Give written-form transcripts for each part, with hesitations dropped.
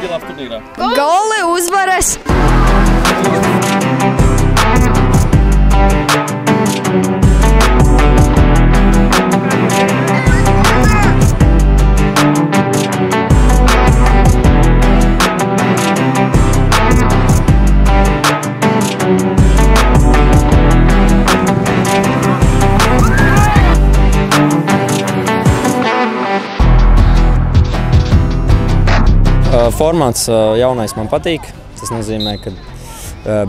Vigilāf turnīrā? Goli, uzvaras! Formāts jaunais man patīk. Tas nozīmē, ka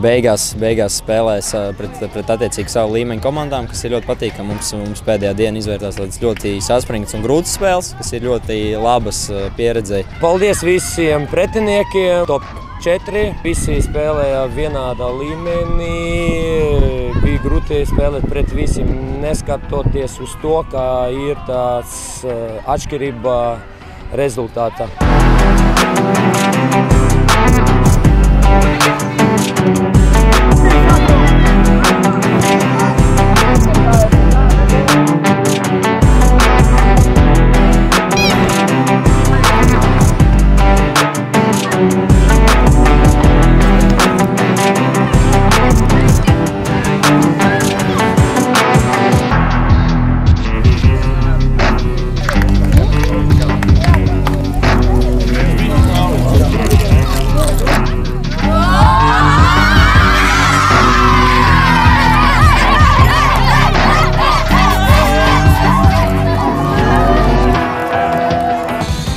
beigās spēlēs pret attiecīgi savu līmeņu komandām, kas ir ļoti patīkami. Mums pēdējā diena izvērtās tādas ļoti saspringtas un grūtas spēles, kas ir ļoti labas pieredzei. Paldies visiem pretiniekiem! Top 4. Visi spēlēja vienādā līmenī. Bija grūti spēlēt pret visiem, neskatoties uz to, ka ir tāds atšķirība rezultātā.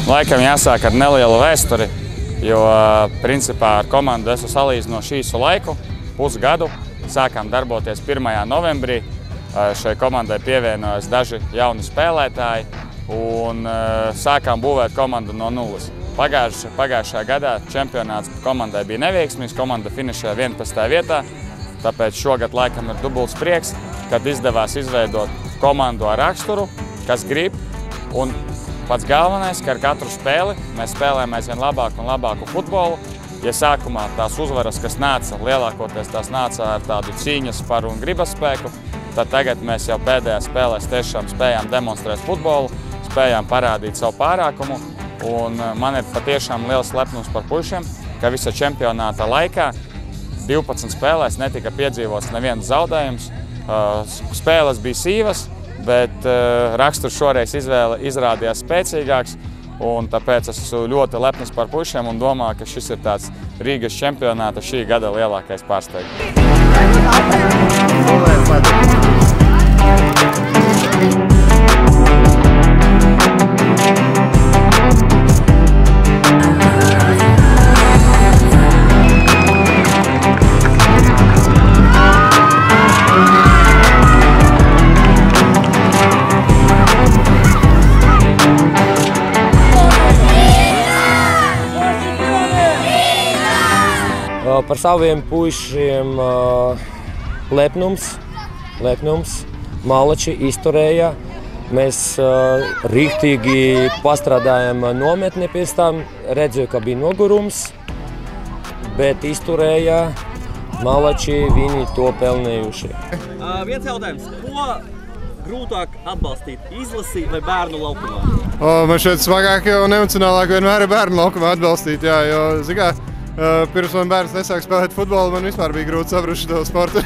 Laikam jāsāk ar nelielu vēsturi, jo principā ar komandu esmu salīdzinoši īsu laiku, pusgadu. Sākām darboties 1. novembrī. Šai komandai pievienojas daži jauni spēlētāji un sākām būvēt komandu no nulles. Pagājušajā gadā čempionāts komandai bija neveiksmīgs, komanda finišēja 11. vietā, tāpēc šogad laikam ir dubults prieks, kad izdevās izveidot komandu ar raksturu, kas grib. Un pats galvenais, ka ar katru spēli mēs spēlējam aizvien labāku un labāku futbolu. Ja sākumā tās uzvaras, kas nāca, lielākoties tās nāca ar tādu cīņas paru un gribas spēku, tad tagad mēs jau pēdējās spēlēs tiešām spējām demonstrēt futbolu, spējām parādīt savu pārākumu. Un man ir patiešām liels lepnums par puišiem, ka visa čempionāta laikā 12 spēlēs netika piedzīvots neviens zaudējums. Spēles bija sīvas, bet raksturs šoreiz izrādījās spēcīgāks, un tāpēc esmu ļoti lepns par puišiem un domāju, ka šis ir tāds Rīgas čempionāta šī gada lielākais pārsteigums. Par saviem puišiem lepnums. Malači izturēja. Mēs riktīgi pastrādājām nometni pēc tam. Redzēju, ka bija nogurums, bet izturēja. Malači, viņi to pelnējuši. Viens jautājums. Ko grūtāk atbalstīt? Izlasi vai bērnu laukumā? Man šeit smagāk un emocionālāk vienmēr ir bērnu laukumā atbalstīt, jā, jo, zikā, pirms man bērns nesāk spēlēt futbolu, man vispār bija grūti saprast šo sportu.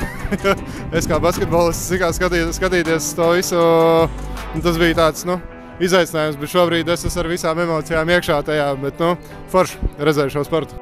Es kā basketbolists skatīties to visu, tas bija tāds, izaicinājums, bet šobrīd es esmu ar visām emocijām iekšā tajā, bet, forši redzēju šo sportu.